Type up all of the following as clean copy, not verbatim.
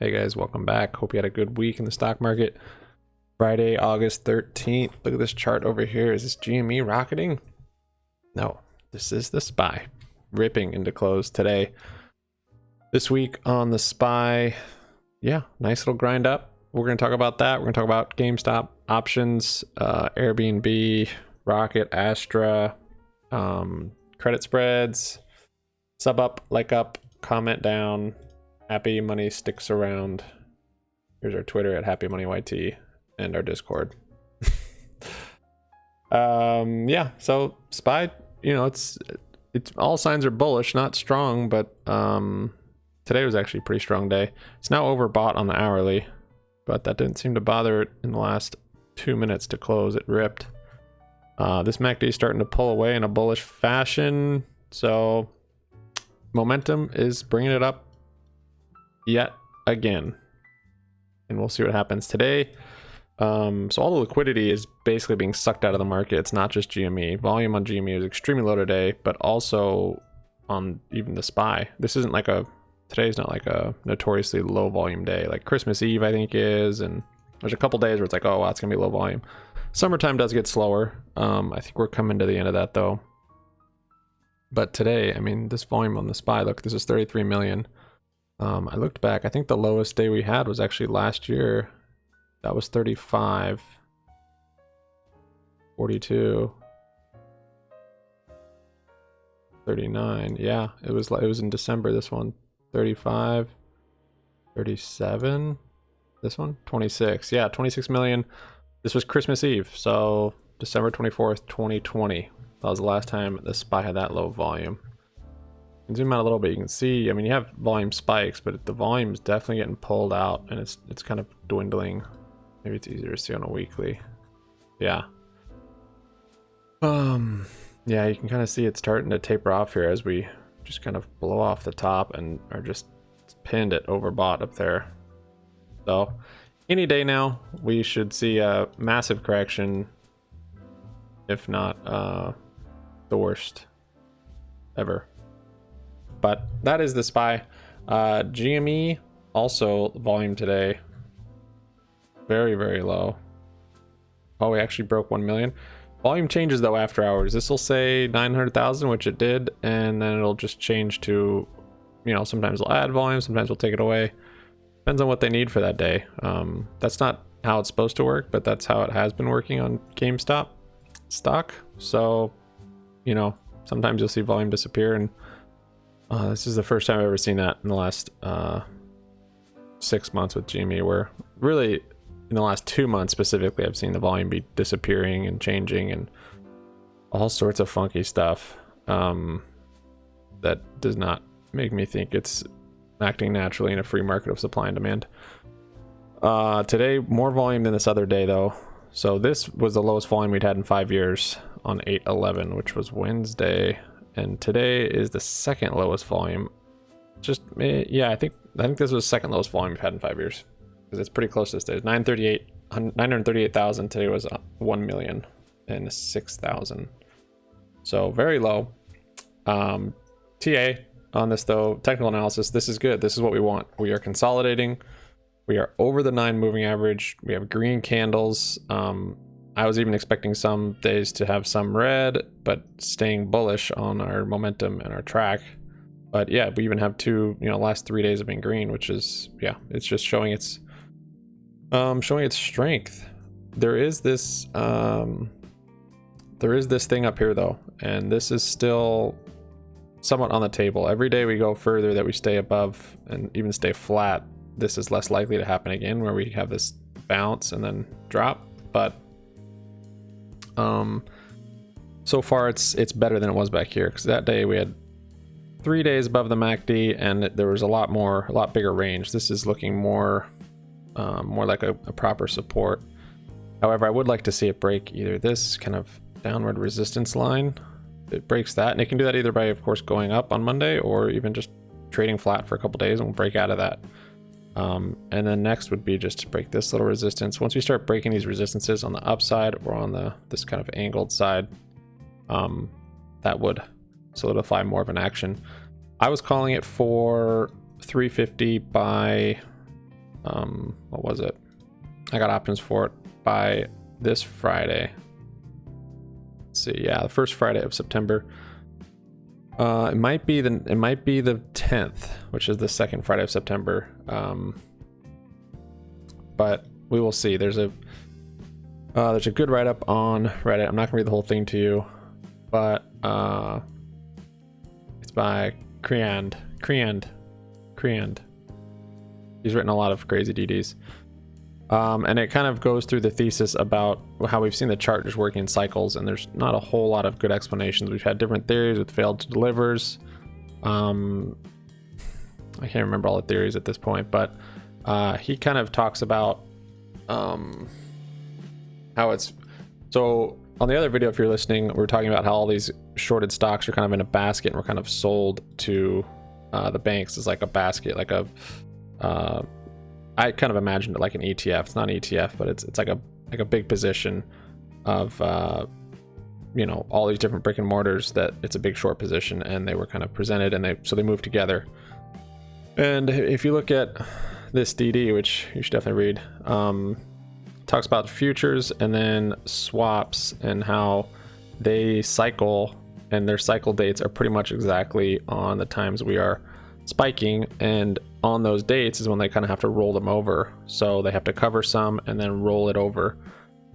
Hey guys, welcome back. Hope you had a good week in the stock market. Friday, August 13th. Look at this chart over here. Is this GME rocketing? No, this is the SPY ripping into close today. This week on the SPY, yeah, nice little grind up. We're going to talk about that. We're going to talk about GameStop options, Airbnb, Rocket, Astra, credit spreads, sub up, like up, comment down. Happy Money sticks around. Here's our Twitter at Happy Money YT and our Discord. Yeah, so SPY, it's all signs are bullish, not strong, but today was actually a pretty strong day. It's now overbought on the hourly, but that didn't seem to bother it in the last 2 minutes to close. It ripped. This MACD is starting to pull away in a bullish fashion, so momentum is bringing it up yet again, and we'll see what happens today. So all the liquidity is basically being sucked out of the market. It's not just GME. Volume on GME is extremely low today, but also on even the SPY. This isn't like today's not like a notoriously low volume day like Christmas Eve I think is, and there's a couple days where it's like, oh wow, it's gonna be low volume. Summertime does get slower. I think we're coming to the end of that though. But today, I mean, this volume on the SPY, look, this is 33 million. I looked back, I think the lowest day we had was actually last year. That was 35, 42, 39. Yeah, it was in December, this one. 35, 37, this one, 26. Yeah, 26 million. This was Christmas Eve, so December 24th, 2020. That was the last time the SPY had that low volume. Zoom out a little bit, you can see, I mean, you have volume spikes, but the volume is definitely getting pulled out, and it's kind of dwindling. Maybe it's easier to see on a weekly. Yeah. Yeah, you can kind of see it's starting to taper off here as we just kind of blow off the top and are just pinned at overbought up there. So any day now, we should see a massive correction, if not the worst ever. But that is the SPY. GME also volume today very, very low. Oh, we actually broke 1 million. Volume changes though after hours. This will say 900,000, which it did, and then it'll just change to, sometimes they'll add volume, sometimes we'll take it away. Depends on what they need for that day. That's not how it's supposed to work, but that's how it has been working on GameStop stock. So, sometimes you'll see volume disappear, and this is the first time I've ever seen that in the last 6 months with GME, where really in the last 2 months specifically, I've seen the volume be disappearing and changing and all sorts of funky stuff that does not make me think it's acting naturally in a free market of supply and demand. Today, more volume than this other day though. So this was the lowest volume we'd had in 5 years on 8/11, which was Wednesday. And today is the second lowest volume. Yeah, I think this was the second lowest volume we've had in 5 years, because it's pretty close to this day. 938,000. Today was 1,006,000. So very low. TA on this though, technical analysis, this is good. This is what we want. We are consolidating. We are over the 9 moving average. We have green candles. I was even expecting some days to have some red, but staying bullish on our momentum and our track. But yeah, we even have two, last 3 days have been green, which is, yeah, it's just showing its strength. There is this thing up here though, and this is still somewhat on the table. Every day we go further that we stay above and even stay flat, this is less likely to happen again, where we have this bounce and then drop. But so far it's better than it was back here, because that day we had 3 days above the MACD and there was a lot bigger range. This is looking more like a proper support. However, I would like to see it break either this kind of downward resistance line. It breaks that, and it can do that either by, of course, going up on Monday, or even just trading flat for a couple days and we'll break out of that. And then next would be just to break this little resistance. Once we start breaking these resistances on the upside or on this kind of angled side, that would solidify more of an action. I was calling it for 350 by what was it? I got options for it by this Friday. Let's see, yeah, the first Friday of September. It might be the 10th, which is the second Friday of September. But we will see. There's a good write-up on Reddit. I'm not gonna read the whole thing to you, but it's by Creand. He's written a lot of crazy DDs. And it kind of goes through the thesis about how we've seen the chart just working in cycles, and there's not a whole lot of good explanations. We've had different theories with failed to delivers. I can't remember all the theories at this point, but he kind of talks about how it's... So on the other video, if you're listening, we're talking about how all these shorted stocks are kind of in a basket and we're kind of sold to the banks as like a basket, like a... I kind of imagined it like an ETF. It's not an ETF, but it's like a big position of you know, all these different brick and mortars that it's a big short position, and they were kind of presented, and they moved together. And if you look at this DD, which you should definitely read, talks about futures and then swaps and how they cycle, and their cycle dates are pretty much exactly on the times we are spiking, and on those dates is when they kind of have to roll them over. So they have to cover some and then roll it over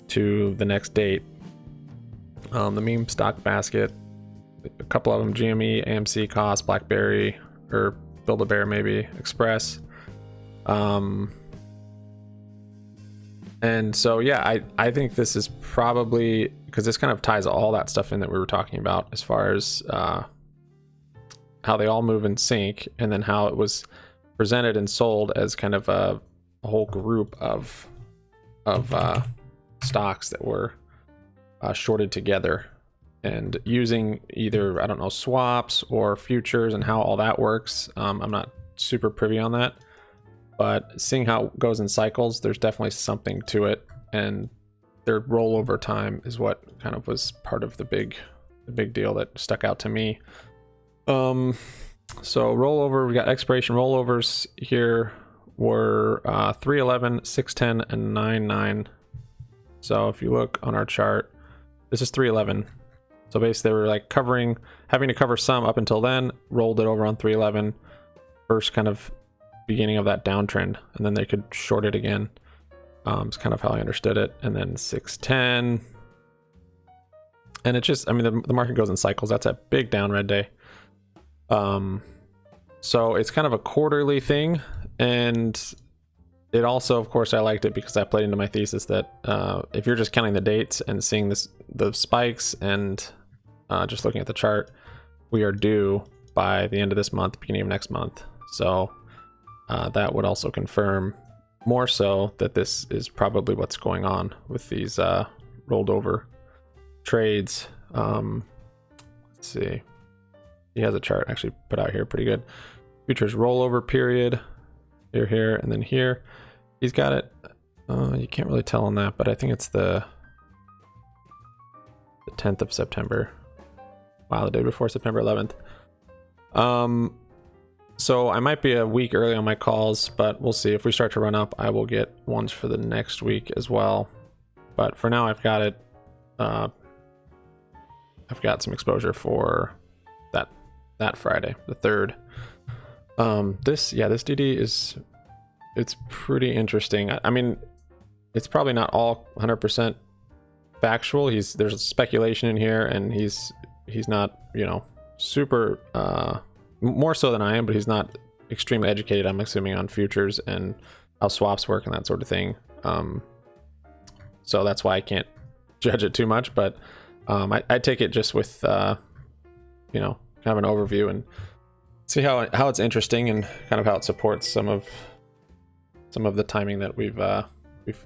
to the next date. The meme stock basket, a couple of them: GME, AMC, Cost, BlackBerry, or Build-A-Bear, maybe Express. And so yeah, I think this is probably, because this kind of ties all that stuff in that we were talking about as far as how they all move in sync, and then how it was presented and sold as kind of a whole group of stocks that were shorted together, and using either, I don't know, swaps or futures, and how all that works. I'm not super privy on that, but seeing how it goes in cycles, there's definitely something to it, and their rollover time is what kind of was part of the big deal that stuck out to me. So rollover, we got expiration rollovers here were 311, 610, and 99. So if you look on our chart, this is 311. So basically they were like having to cover some up until then, rolled it over on 311, first kind of beginning of that downtrend, and then they could short it again. It's kind of how I understood it. And then 610, and it just, I mean, the market goes in cycles. That's a big down red day. So it's kind of a quarterly thing, and it also, of course, I liked it because I played into my thesis that if you're just counting the dates and seeing the spikes and just looking at the chart, we are due by the end of this month, beginning of next month. So that would also confirm more so that this is probably what's going on with these rolled over trades. Let's see. He has a chart actually put out here pretty good. Futures rollover period here, and then here. He's got it. You can't really tell on that, but I think it's the 10th of September. Wow, the day before September 11th. So I might be a week early on my calls, but we'll see. If we start to run up, I will get ones for the next week as well. But for now, I've got it. I've got some exposure for that Friday, the 3rd. This DD it's pretty interesting. I mean, it's probably not all 100% factual. There's speculation in here, and he's not, you know, super more so than I am, but he's not extremely educated, I'm assuming, on futures and how swaps work and that sort of thing. So that's why I can't judge it too much, but I take it just with you know, kind of an overview, and see how it's interesting, and kind of how it supports some of the timing that we've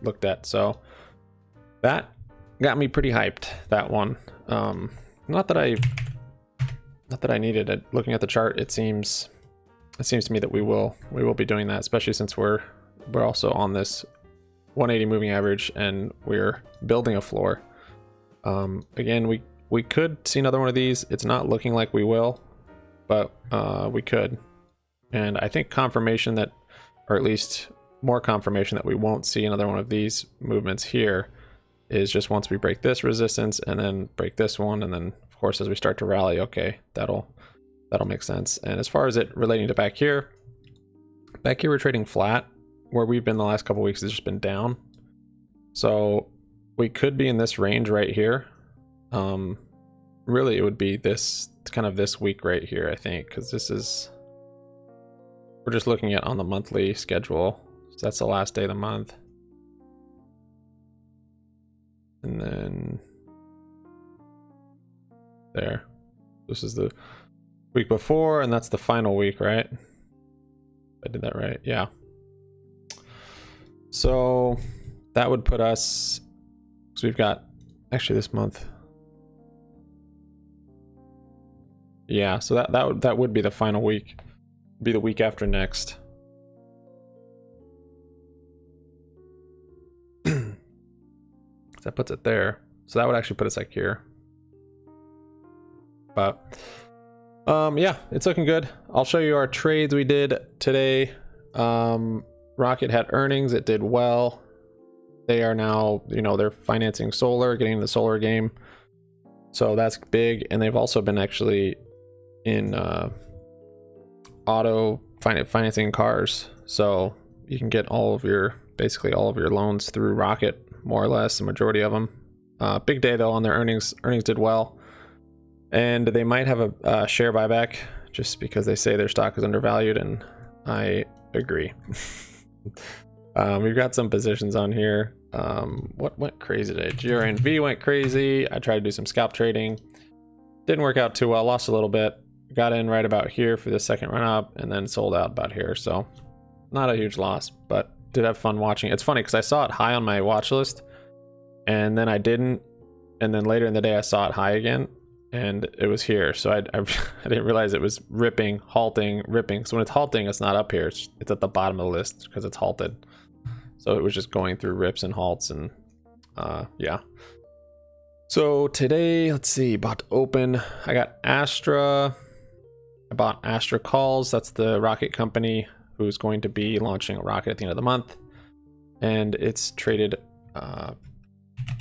looked at. So that got me pretty hyped, that one. Not that I needed it. Looking at the chart, it seems to me that we will be doing that, especially since we're also on this 180 moving average and we're building a floor. Again, we could see another one of these. It's not looking like we will, but we could. And I think confirmation that, or at least more confirmation that we won't see another one of these movements here is just once we break this resistance and then break this one, and then of course as we start to rally, okay, that'll make sense. And as far as it relating to back here we're trading flat. Where we've been the last couple weeks has just been down, so we could be in this range right here. Really it would be this kind of this week right here, I think, because this is, we're just looking at on the monthly schedule, so that's the last day of the month. And then there, this is the week before, and that's the final week, right? I did that right, yeah. So that would put us, so we've got actually this month, yeah, so that would be the final week, be the week after next. That puts it there, so that would actually put us like here. But yeah, it's looking good. I'll show you our trades we did today. Rocket had earnings, it did well. They are now, you know, they're financing solar, getting into the solar game, so that's big. And they've also been actually in auto financing cars, so you can get all of your, basically all of your loans through Rocket, more or less, the majority of them. Big day though on their earnings did well, and they might have a share buyback just because they say their stock is undervalued, and I agree. We've got some positions on here. What went crazy today? GRNV went crazy. I tried to do some scalp trading, didn't work out too well, lost a little bit. Got in right about here for the second run up and then sold out about here, so not a huge loss, but did have fun watching. It's funny because I saw it high on my watch list and then I didn't, and then later in the day I saw it high again and it was here, so I didn't realize it was ripping, halting, ripping. So when it's halting, it's not up here, it's at the bottom of the list because it's halted. So it was just going through rips and halts, and yeah. So today, let's see, about to open, I got Astra. I bought Astra Calls, that's the rocket company who's going to be launching a rocket at the end of the month, and it's traded,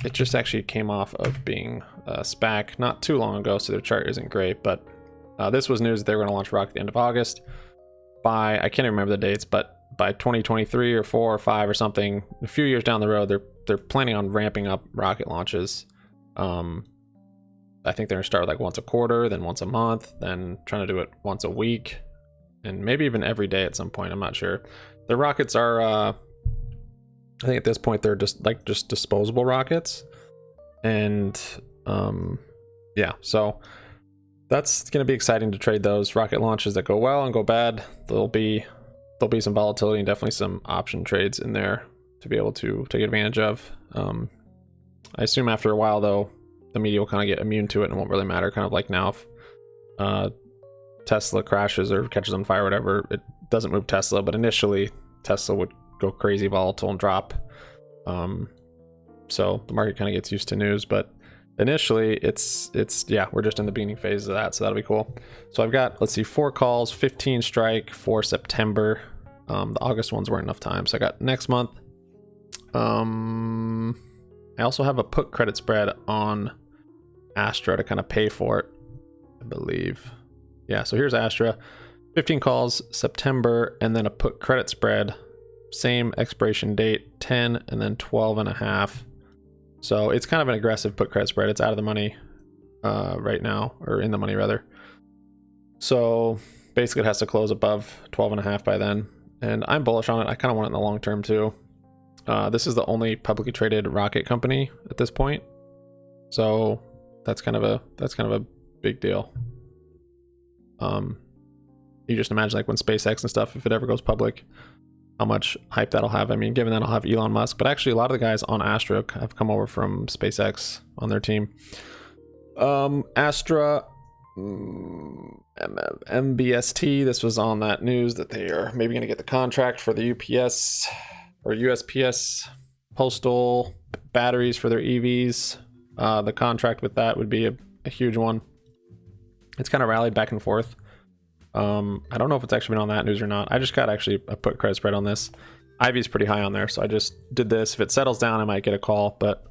it just actually came off of being a SPAC not too long ago, so their chart isn't great, but this was news that they were going to launch a rocket at the end of August. By, I can't even remember the dates, but by 2023 or 4 or 5 or something, a few years down the road, they're planning on ramping up rocket launches. I think they're gonna start like once a quarter, then once a month, then trying to do it once a week, and maybe even every day at some point. I'm not sure. The rockets are, I think at this point they're just disposable rockets, and yeah, so that's gonna be exciting to trade those rocket launches that go well and go bad. There'll be some volatility and definitely some option trades in there to be able to take advantage of. I assume after a while though, the media will kind of get immune to it and it won't really matter, kind of like now if Tesla crashes or catches on fire or whatever, it doesn't move Tesla, but initially Tesla would go crazy volatile and drop. So the market kind of gets used to news, but initially it's yeah, we're just in the beginning phase of that, so that'll be cool. So I've got, let's see, 4 calls, 15 strike for September. The August ones weren't enough time, so I got next month. I also have a put credit spread on Astra to kind of pay for it, I believe. Yeah, so here's Astra, 15 calls September, and then a put credit spread, same expiration date, 10 and then 12 and a half. So it's kind of an aggressive put credit spread. It's out of the money right now, or in the money rather. So basically it has to close above 12 and a half by then, and I'm bullish on it. I kind of want it in the long term too. This is the only publicly traded rocket company at this point, so that's kind of a big deal. You just imagine like when SpaceX and stuff, if it ever goes public, how much hype that'll have. I mean, given that I'll have Elon Musk, but actually a lot of the guys on Astra have come over from SpaceX on their team. Astra, MBST, this was on that news that they are maybe going to get the contract for the UPS or USPS postal batteries for their EVs. The contract with that would be a huge one. It's kind of rallied back and forth. I don't know if it's actually been on that news or not. I just got actually a put credit spread on this. Ivy's pretty high on there, so I just did this. If it settles down, I might get a call, but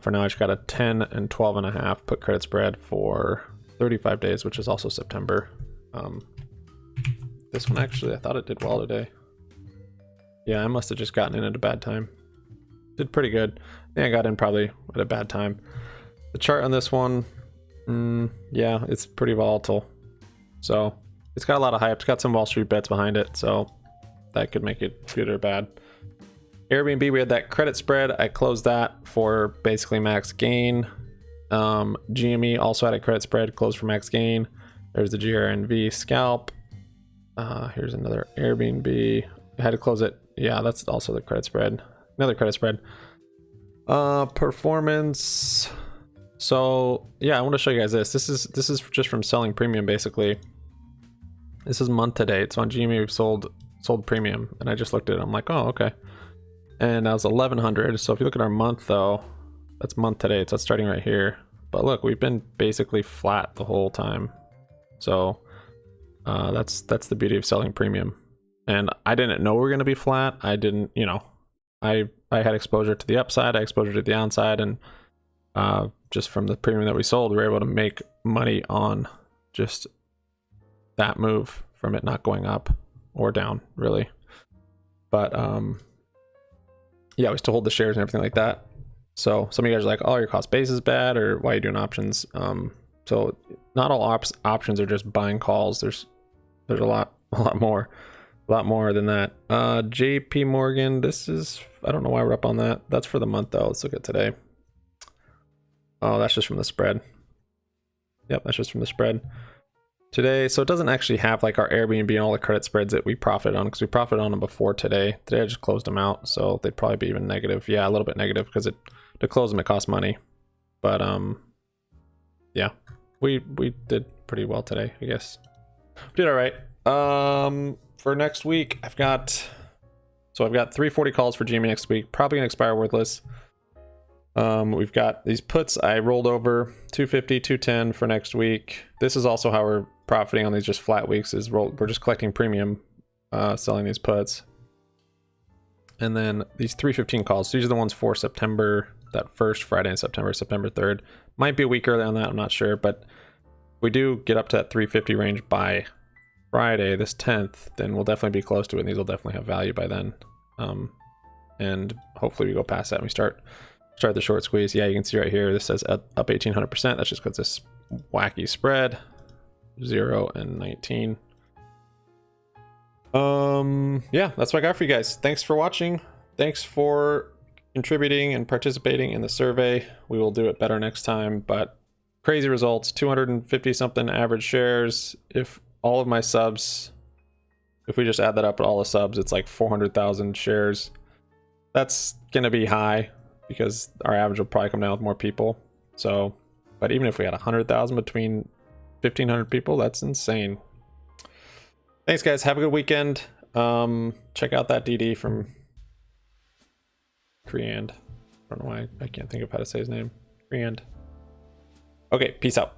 for now I just got a 10 and 12.5 put credit spread for 35 days, which is also September. This one actually, I thought it did well today. Yeah, I must have just gotten in at a bad time. Did pretty good. I think I got in probably at a bad time. The chart on this one, yeah, it's pretty volatile. So it's got a lot of hype. It's got some Wall Street bets behind it, so that could make it good or bad. Airbnb, we had that credit spread. I closed that for basically max gain. GME also had a credit spread, closed for max gain. There's the GRNV scalp. Here's another Airbnb. I had to close it. Yeah, that's also the credit spread. Another credit spread. Performance. So yeah, I want to show you guys this. This is just from selling premium basically. This is month to date. So on GME we've sold premium, and I just looked at it. I'm like, oh, okay. And that was 1100. So if you look at our month though, that's month to date. So that's starting right here. But look, we've been basically flat the whole time. So that's the beauty of selling premium. And I didn't know we were going to be flat. I didn't, you know, I had exposure to the upside, I had exposure to the downside, and just from the premium that we sold, we were able to make money on just that move from it not going up or down, really. But yeah, we still hold the shares and everything like that. So some of you guys are like, oh, your cost base is bad, or why are you doing options? So not all options are just buying calls. There's a lot more than that. JP Morgan, this is, I don't know why we're up on that. That's for the month though. Let's look at today. Oh, that's just from the spread. Yep, that's just from the spread today. So it doesn't actually have like our Airbnb and all the credit spreads that we profited on, because we profited on them before today. Today I just closed them out, so they'd probably be even negative. Yeah, a little bit negative, because to close them it costs money. But yeah, we did pretty well today, I guess. We did all right. For next week, I've got 340 calls for GME next week, probably gonna expire worthless. We've got these puts I rolled over, 250, 210 for next week. This is also how we're profiting on these just flat weeks, is we're just collecting premium, selling these puts. And then these 315 calls, these are the ones for September, that first Friday in September, September 3rd. Might be a week earlier than that, I'm not sure, but if we do get up to that 350 range by Friday, this 10th, then we'll definitely be close to it, and these will definitely have value by then. And hopefully we go past that and we start the short squeeze. Yeah, you can see right here, this says up 1800%. That's just because this wacky spread, 0 and 19. Yeah, that's what I got for you guys. Thanks for watching. Thanks for contributing and participating in the survey. We will do it better next time, but crazy results, 250 something average shares. If all of my subs, if we just add that up at all the subs, it's like 400,000 shares. That's gonna be high, because our average will probably come down with more people. So, but even if we had 100,000 between 1,500 people, that's insane. Thanks guys, have a good weekend. Check out that DD from Creand. I don't know why I can't think of how to say his name. Creand. Okay, peace out.